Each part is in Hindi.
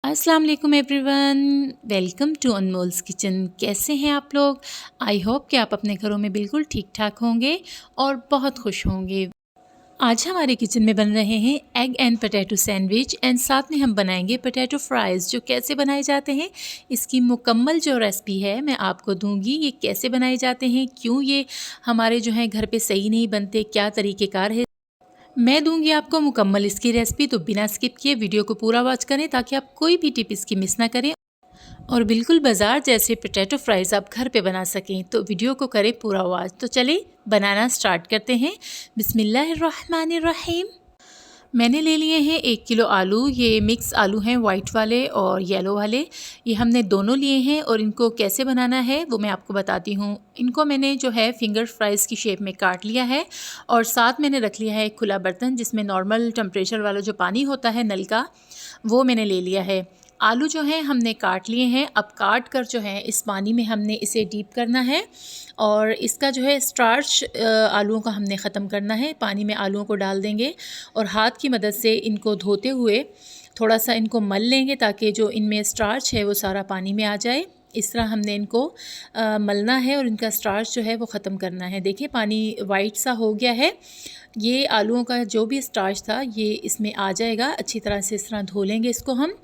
अस्सलाम वालेकुम everyone, welcome to Anmol's kitchen. कैसे हैं आप लोग? आई होप कि आप अपने घरों में बिल्कुल ठीक ठाक होंगे और बहुत खुश होंगे। आज हमारे किचन में बन रहे हैं egg and potato sandwich and साथ में हम बनाएंगे पोटैटो फ्राइज़। जो कैसे बनाए जाते हैं, इसकी मुकम्मल जो रेसिपी है मैं आपको दूंगी। ये कैसे बनाए जाते हैं, क्यों ये हमारे जो हैं घर पे सही नहीं बनते, क्या तरीक़ेकार है, मैं दूंगी आपको मुकम्मल इसकी रेसिपी। तो बिना स्किप किए वीडियो को पूरा वॉच करें ताकि आप कोई भी टिप इसकी मिस ना करें और बिल्कुल बाजार जैसे पोटैटो फ्राइज़ आप घर पे बना सकें। तो वीडियो को करें पूरा वॉच। तो चलिए बनाना स्टार्ट करते हैं। बिस्मिल्लाहिर्रहमानिर्रहीम। मैंने ले लिए हैं 1 किलो आलू। ये मिक्स आलू हैं, वाइट वाले और येलो वाले। ये हमने दोनों लिए हैं और इनको कैसे बनाना है वो मैं आपको बताती हूँ। इनको मैंने जो है फिंगर फ्राइज़ की शेप में काट लिया है और साथ मैंने रख लिया है एक खुला बर्तन जिसमें नॉर्मल टेम्परेचर वाला जो पानी होता है नल का, वो मैंने ले लिया है। आलू जो हैं हमने काट लिए हैं। अब काट कर जो है इस पानी में हमने इसे डीप करना है और इसका जो है स्टार्च आलूओं का हमने ख़त्म करना है। पानी में आलूओं को डाल देंगे और हाथ की मदद से इनको धोते हुए थोड़ा सा इनको मल लेंगे ताकि जो इनमें स्टार्च है वो सारा पानी में आ जाए। इस तरह हमने इनको मलना है और इनका स्टार्च जो है वो ख़त्म करना है। देखिए पानी वाइट सा हो गया है। ये आलूओं का जो भी स्टार्च था ये इसमें आ जाएगा। अच्छी तरह से इस तरह धो लेंगे इसको। हम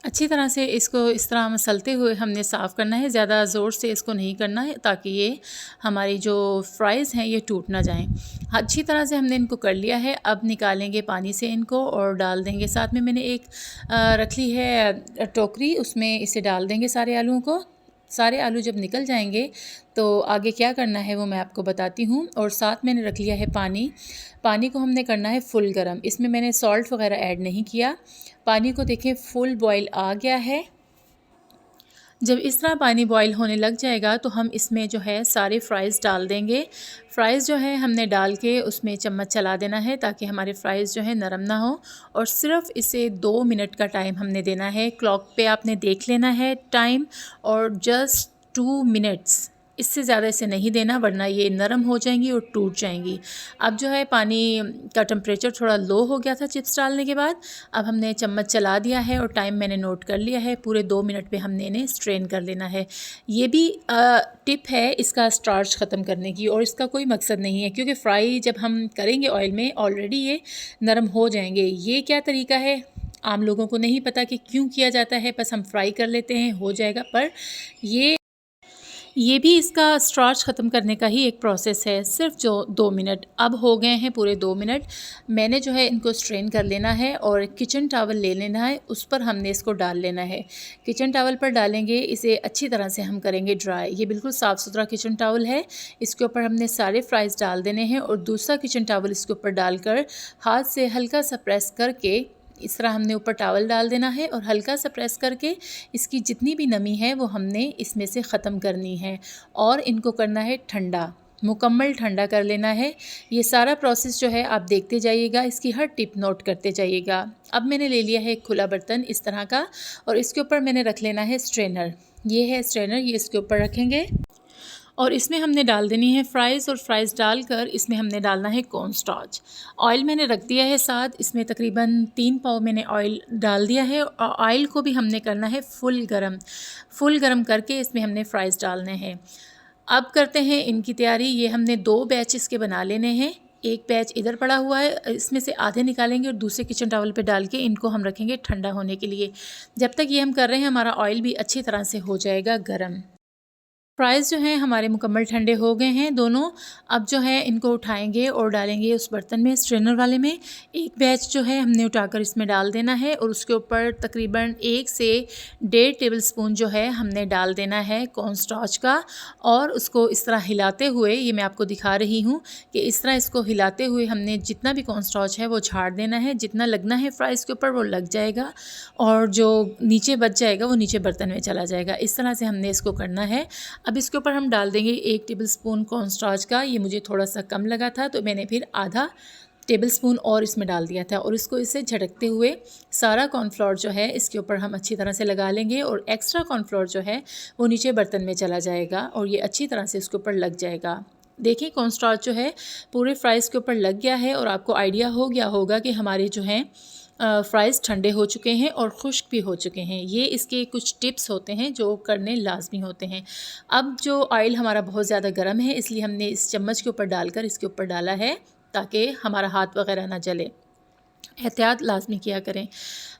अच्छी तरह से इसको इस तरह मसलते हुए हमने साफ़ करना है। ज़्यादा ज़ोर से इसको नहीं करना है ताकि ये हमारी जो फ्राइज़ हैं ये टूट ना जाएं। अच्छी तरह से हमने इनको कर लिया है। अब निकालेंगे पानी से इनको और डाल देंगे। साथ में मैंने एक रख ली है टोकरी, उसमें इसे डाल देंगे सारे आलूओं को। सारे आलू जब निकल जाएंगे तो आगे क्या करना है वो मैं आपको बताती हूँ। और साथ मैंने रख लिया है पानी। पानी को हमने करना है फुल गरम। इसमें मैंने सॉल्ट वगैरह ऐड नहीं किया। पानी को देखें फुल बॉयल आ गया है। जब इस तरह पानी बॉयल होने लग जाएगा तो हम इसमें जो है सारे फ्राइज़ डाल देंगे। फ्राइज़ जो है हमने डाल के उसमें चम्मच चला देना है ताकि हमारे फ्राइज़ जो है नरम ना हो। और सिर्फ़ इसे 2 मिनट का टाइम हमने देना है। क्लॉक पे आपने देख लेना है टाइम और जस्ट 2 मिनट्स, इससे ज़्यादा इसे नहीं देना वरना ये नरम हो जाएंगी और टूट जाएंगी। अब जो है पानी का टेम्परेचर थोड़ा लो हो गया था चिप्स डालने के बाद। अब हमने चम्मच चला दिया है और टाइम मैंने नोट कर लिया है। पूरे 2 मिनट पे हमने इन्हें स्ट्रेन कर लेना है। ये भी टिप है इसका स्टार्च ख़त्म करने की और इसका कोई मकसद नहीं है क्योंकि फ्राई जब हम करेंगे ऑयल में ऑलरेडी ये नरम हो जाएंगे। ये क्या तरीका है आम लोगों को नहीं पता कि क्यों किया जाता है, बस हम फ्राई कर लेते हैं हो जाएगा। पर ये भी इसका स्टार्च ख़त्म करने का ही एक प्रोसेस है। सिर्फ जो 2 मिनट अब हो गए हैं, पूरे 2 मिनट मैंने जो है इनको स्ट्रेन कर लेना है और किचन टॉवल ले लेना है, उस पर हमने इसको डाल लेना है। किचन टॉवल पर डालेंगे, इसे अच्छी तरह से हम करेंगे ड्राई। ये बिल्कुल साफ़ सुथरा किचन टॉवल है। इसके ऊपर हमने सारे फ्राइज़ डाल देने हैं और दूसरा किचन टॉवल इसके ऊपर डालकर हाथ से हल्का सा प्रेस करके इस तरह हमने ऊपर टॉवल डाल देना है और हल्का सा प्रेस करके इसकी जितनी भी नमी है वो हमने इसमें से ख़त्म करनी है और इनको करना है ठंडा, मुकम्मल ठंडा कर लेना है। ये सारा प्रोसेस जो है आप देखते जाइएगा, इसकी हर टिप नोट करते जाइएगा। अब मैंने ले लिया है एक खुला बर्तन इस तरह का और इसके ऊपर मैंने रख लेना है स्ट्रेनर। ये है स्ट्रेनर, ये इसके ऊपर रखेंगे और इसमें हमने डाल देनी है फ्राइज़ और फ्राइज़ डालकर इसमें हमने डालना है कॉर्न स्टार्च। ऑयल मैंने रख दिया है साथ, इसमें तकरीबन 3 पाव मैंने ऑयल डाल दिया है और ऑयल को भी हमने करना है फुल गरम करके इसमें हमने फ्राइज़ डालने हैं। अब करते हैं इनकी तैयारी। ये हमने 2 बैच इसके बना लेने हैं। एक बैच इधर पड़ा हुआ है, इसमें से आधे निकालेंगे और दूसरे किचन टॉवल पे डाल के इनको हम रखेंगे ठंडा होने के लिए। जब तक ये हम कर रहे हैं हमारा ऑयल भी अच्छी तरह से हो जाएगा गर्म। फ्राइज़ जो हैं हमारे मुकम्मल ठंडे हो गए हैं दोनों। अब जो है इनको उठाएंगे और डालेंगे उस बर्तन में, स्ट्रेनर वाले में। एक बैच जो है हमने उठाकर इसमें डाल देना है और उसके ऊपर तकरीबन 1 से 1.5 टेबलस्पून जो है हमने डाल देना है कॉर्न स्टार्च का और उसको इस तरह हिलाते हुए, ये मैं आपको दिखा रही हूँ कि इस तरह इसको हिलाते हुए हमने जितना भी कॉर्न स्टार्च है वो झाड़ देना है। जितना लगना है फ्राइज़ के ऊपर वो लग जाएगा और जो नीचे बच जाएगा वो नीचे बर्तन में चला जाएगा। इस तरह से हमने इसको करना है। अब इसके ऊपर हम डाल देंगे 1 टेबलस्पून कॉर्न स्टार्च का। ये मुझे थोड़ा सा कम लगा था तो मैंने फिर आधा टेबलस्पून और इसमें डाल दिया था और इसको इसे झटकते हुए सारा कॉर्नफ्लोर जो है इसके ऊपर हम अच्छी तरह से लगा लेंगे और एक्स्ट्रा कॉर्नफ्लोर जो है वो नीचे बर्तन में चला जाएगा और ये अच्छी तरह से इसके ऊपर लग जाएगा। देखिए कॉर्न स्टार्च जो है पूरे फ्राइज़ के ऊपर लग गया है और आपको आइडिया हो गया होगा कि हमारे जो हैं फ्राइज़ ठंडे हो चुके हैं और खुश्क भी हो चुके हैं। ये इसके कुछ टिप्स होते हैं जो करने लाज़मी होते हैं। अब जो ऑयल हमारा बहुत ज़्यादा गर्म है, इसलिए हमने इस चम्मच के ऊपर डालकर इसके ऊपर डाला है ताकि हमारा हाथ वगैरह ना जले। एहतियात लाज़मी किया करें।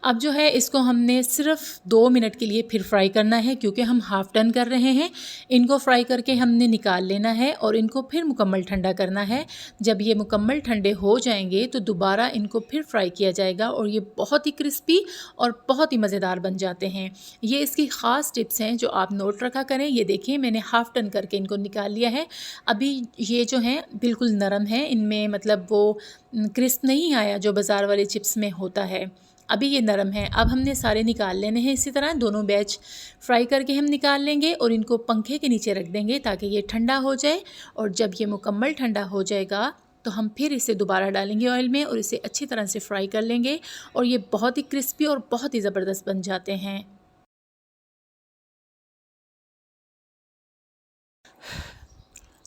अब जो है इसको हमने सिर्फ़ 2 मिनट के लिए फिर फ्राई करना है, क्योंकि हम हाफ़ टर्न कर रहे हैं। इनको फ्राई करके हमने निकाल लेना है और इनको फिर मुकम्मल ठंडा करना है। जब ये मुकम्मल ठंडे हो जाएंगे तो दोबारा इनको फिर फ्राई किया जाएगा और ये बहुत ही क्रिस्पी और बहुत ही मज़ेदार बन जाते हैं। ये इसकी ख़ास टिप्स हैं जो आप नोट रखा करें। ये देखिए मैंने हाफ़ टर्न करके इनको निकाल लिया है। अभी ये जो हैं बिल्कुल नरम है, इनमें मतलब वो क्रिस्प नहीं आया जो बाज़ार वाले चिप्स में होता है। अभी ये नरम है। अब हमने सारे निकाल लेने हैं। इसी तरह दोनों बैच फ्राई करके हम निकाल लेंगे और इनको पंखे के नीचे रख देंगे ताकि ये ठंडा हो जाए। और जब ये मुकम्मल ठंडा हो जाएगा तो हम फिर इसे दोबारा डालेंगे ऑयल में और इसे अच्छी तरह से फ्राई कर लेंगे और ये बहुत ही क्रिस्पी और बहुत ही ज़बरदस्त बन जाते हैं।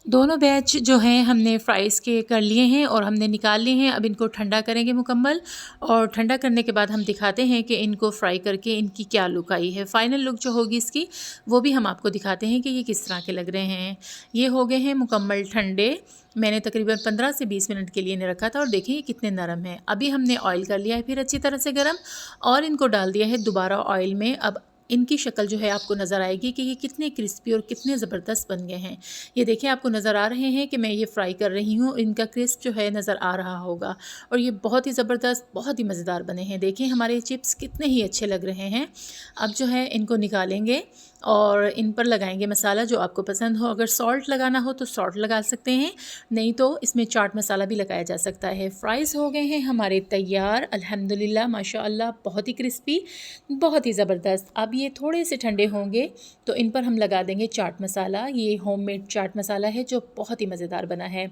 दोनों बैच जो हैं हमने फ्राइज़ के कर लिए हैं और हमने निकाल लिए हैं। अब इनको ठंडा करेंगे मुकम्मल, और ठंडा करने के बाद हम दिखाते हैं कि इनको फ्राई करके इनकी क्या लुक आई है। फ़ाइनल लुक जो होगी इसकी वो भी हम आपको दिखाते हैं कि ये किस तरह के लग रहे हैं। ये हो गए हैं मुकम्मल ठंडे। मैंने तकरीबन 15 से 20 मिनट के लिए इन्हें रखा था और देखिए ये कितने नरम हैं। अभी हमने ऑयल कर लिया है फिर अच्छी तरह से गर्म और इनको डाल दिया है दोबारा ऑयल में। अब इनकी शक्ल जो है आपको नज़र आएगी कि ये कितने क्रिस्पी और कितने ज़बरदस्त बन गए हैं। ये देखिए आपको नज़र आ रहे हैं कि मैं ये फ्राई कर रही हूँ, इनका क्रिस्प जो है नज़र आ रहा होगा और ये बहुत ही ज़बरदस्त बहुत ही मज़ेदार बने हैं। देखिए हमारे चिप्स कितने ही अच्छे लग रहे हैं। अब जो है इनको निकालेंगे और इन पर लगाएंगे मसाला जो आपको पसंद हो। अगर सॉल्ट लगाना हो तो सॉल्ट लगा सकते हैं, नहीं तो इसमें चाट मसाला भी लगाया जा सकता है। फ्राइज़ हो गए हैं हमारे तैयार अल्हम्दुलिल्लाह माशाअल्लाह, बहुत ही क्रिस्पी बहुत ही ज़बरदस्त। अब ये थोड़े से ठंडे होंगे तो इन पर हम लगा देंगे चाट मसाला। ये होममेड चाट मसाला है जो बहुत ही मज़ेदार बना है।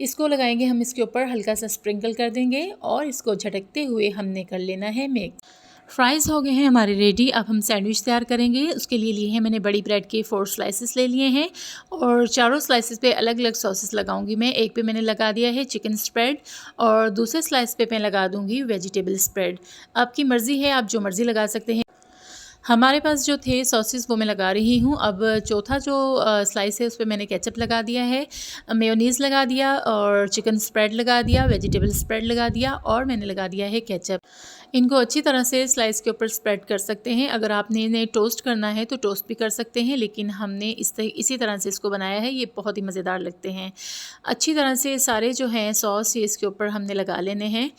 इसको लगाएंगे हम इसके ऊपर, हल्का सा स्प्रिंकल कर देंगे और इसको झटकते हुए हमने कर लेना है मिक्स। फ्राइज़ हो गए हैं हमारे रेडी। अब हम सैंडविच तैयार करेंगे। उसके लिए लिए हैं मैंने बड़ी ब्रेड के 4 स्लाइसेस ले लिए हैं और चारों स्लाइसेस पे अलग अलग सॉसेस लगाऊंगी मैं। एक पे मैंने लगा दिया है चिकन स्प्रेड और दूसरे स्लाइस पे मैं लगा दूंगी वेजिटेबल स्प्रेड। आपकी मर्ज़ी है, आप जो मर्ज़ी लगा सकते हैं। हमारे पास जो थे सॉसेस वो मैं लगा रही हूँ। अब चौथा जो स्लाइस है उस पे मैंने केचप लगा दिया है, मेयोनीज़ लगा दिया और चिकन स्प्रेड लगा दिया, वेजिटेबल स्प्रेड लगा दिया और मैंने लगा दिया है केचप। इनको अच्छी तरह से स्लाइस के ऊपर स्प्रेड कर सकते हैं। अगर आपने इन्हें टोस्ट करना है तो टोस्ट भी कर सकते हैं, लेकिन हमने इसी तरह से इसको बनाया है। ये बहुत ही मज़ेदार लगते हैं। अच्छी तरह से सारे जो हैं सॉस ये इसके ऊपर हमने लगा लेने हैं।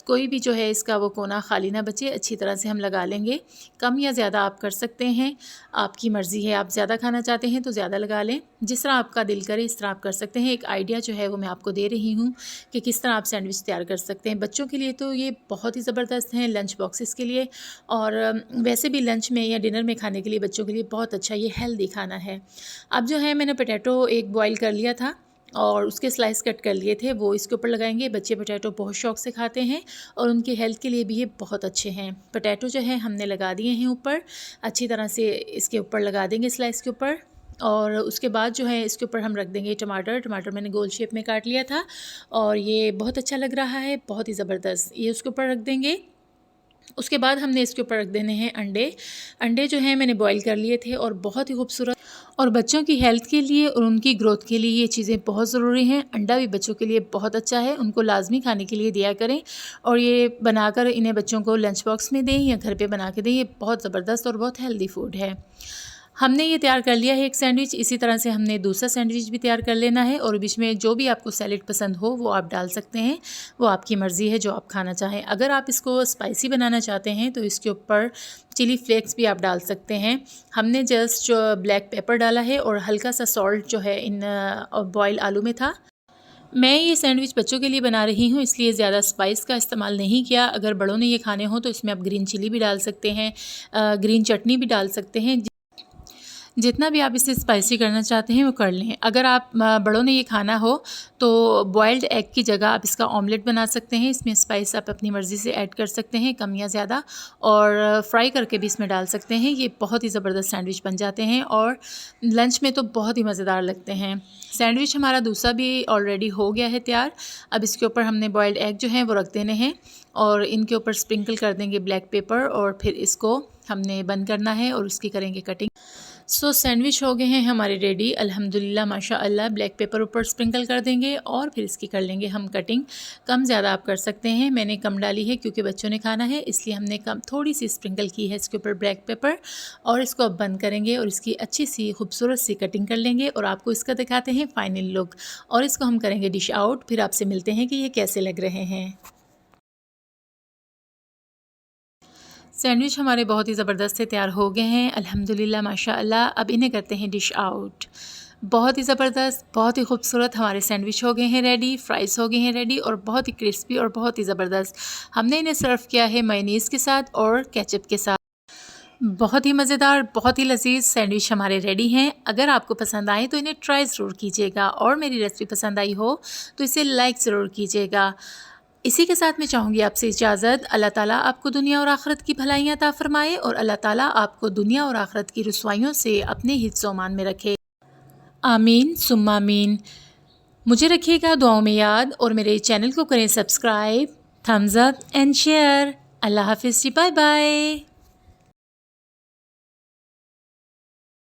कोई भी जो है इसका वो कोना खाली ना बचे, अच्छी तरह से हम लगा लेंगे। कम या ज़्यादा आप कर सकते हैं, आपकी मर्ज़ी है। आप ज़्यादा खाना चाहते हैं तो ज़्यादा लगा लें, जिस तरह आपका दिल करे इस तरह आप कर सकते हैं। एक आइडिया जो है वो मैं आपको दे रही हूँ कि किस तरह आप सैंडविच तैयार कर सकते हैं। बच्चों के लिए तो ये बहुत ही ज़बरदस्त हैं, लंच बॉक्सेस के लिए और वैसे भी लंच में या डिनर में खाने के लिए बच्चों के लिए बहुत अच्छा ये हेल्दी खाना है। अब जो है मैंने पोटैटो एक बॉईल कर लिया था और उसके स्लाइस कट कर लिए थे, वो इसके ऊपर लगाएंगे। बच्चे पोटैटो बहुत शौक़ से खाते हैं और उनकी हेल्थ के लिए भी ये बहुत अच्छे हैं। पोटैटो जो है हमने लगा दिए हैं ऊपर, अच्छी तरह से इसके ऊपर लगा देंगे स्लाइस के ऊपर। और उसके बाद जो है इसके ऊपर हम रख देंगे टमाटर मैंने गोल शेप में काट लिया था और ये बहुत अच्छा लग रहा है, बहुत ही ज़बरदस्त। ये उसके ऊपर रख देंगे। उसके बाद हमने इसके ऊपर रख देने हैं अंडे जो हैं मैंने बॉईल कर लिए थे और बहुत ही खूबसूरत। और बच्चों की हेल्थ के लिए और उनकी ग्रोथ के लिए ये चीज़ें बहुत ज़रूरी हैं। अंडा भी बच्चों के लिए बहुत अच्छा है, उनको लाजमी खाने के लिए दिया करें और ये बनाकर इन्हें बच्चों को लंच बॉक्स में दें या घर पे बना के दें। ये बहुत ज़बरदस्त और बहुत हेल्दी फूड है। हमने ये तैयार कर लिया है एक सैंडविच। इसी तरह से हमने दूसरा सैंडविच भी तैयार कर लेना है और बीच में जो भी आपको सैलेड पसंद हो वो आप डाल सकते हैं, वो आपकी मर्ज़ी है जो आप खाना चाहें। अगर आप इसको स्पाइसी बनाना चाहते हैं तो इसके ऊपर चिली फ्लेक्स भी आप डाल सकते हैं। हमने जस्ट ब्लैक पेपर डाला है और हल्का सा सॉल्ट जो है इन बॉयल आलू में था। मैं ये सैंडविच बच्चों के लिए बना रही हूँ, इसलिए ज़्यादा स्पाइस का इस्तेमाल नहीं किया। अगर बड़ों ने ये खाने हो तो इसमें आप ग्रीन चिली भी डाल सकते हैं, ग्रीन चटनी भी डाल सकते हैं। जितना भी आप इसे स्पाइसी करना चाहते हैं वो कर लें। अगर आप बड़ों ने ये खाना हो तो बॉइल्ड एग की जगह आप इसका ऑमलेट बना सकते हैं। इसमें स्पाइस आप अपनी मर्ज़ी से ऐड कर सकते हैं, कम या ज़्यादा, और फ्राई करके भी इसमें डाल सकते हैं। ये बहुत ही ज़बरदस्त सैंडविच बन जाते हैं और लंच में तो बहुत ही मज़ेदार लगते हैं। सैंडविच हमारा दूसरा भी ऑलरेडी हो गया है तैयार। अब इसके ऊपर हमने बॉइल्ड एग जो हैं वो रख देने हैं और इनके ऊपर स्प्रिंकल कर देंगे ब्लैक पेपर और फिर इसको हमने बंद करना है और उसकी करेंगे कटिंग। सो सैंडविच हो गए हैं हमारे रेडी अल्हम्दुलिल्लाह माशाअल्लाह। ब्लैक पेपर ऊपर स्प्रिंकल कर देंगे और फिर इसकी कर लेंगे हम कटिंग। कम ज़्यादा आप कर सकते हैं, मैंने कम डाली है क्योंकि बच्चों ने खाना है, इसलिए हमने कम थोड़ी सी स्प्रिंकल की है इसके ऊपर ब्लैक पेपर। और इसको अब बंद करेंगे और इसकी अच्छी सी खूबसूरत सी कटिंग कर लेंगे और आपको इसका दिखाते हैं फ़ाइनल लुक और इसको हम करेंगे डिश आउट। फिर आपसे मिलते हैं कि ये कैसे लग रहे हैं। सैंडविच हमारे बहुत ही ज़बरदस्त से तैयार हो गए हैं अल्हम्दुलिल्लाह माशाअल्लाह। अब इन्हें करते हैं डिश आउट। बहुत ही ज़बरदस्त, बहुत ही खूबसूरत हमारे सैंडविच हो गए हैं रेडी, फ्राइज़ हो गए हैं रेडी और बहुत ही क्रिस्पी और बहुत ही ज़बरदस्त। हमने इन्हें सर्व किया है मेयोनीज़ के साथ और केचप के साथ। बहुत ही मज़ेदार, बहुत ही लज़ीज़ सैंडविच हमारे रेडी हैं। अगर आपको पसंद आए तो इन्हें ट्राई ज़रूर कीजिएगा और मेरी रेसिपी पसंद आई हो तो इसे लाइक ज़रूर कीजिएगा। इसी के साथ मैं चाहूँगी आपसे इजाज़त। अल्लाह ताला आपको दुनिया और आखिरत की भलाइयाँ अता फ़रमाए और अल्लाह ताला आपको दुनिया और आखिरत की रुसवाइयों से अपने हिफ्ज़ व अमान में रखे। आमीन सुम्मा आमीन। मुझे रखिएगा दुआओं में याद और मेरे चैनल को करें subscribe, thumbs up and share. अल्लाह हाफ़िज़ जी, बाय बाय।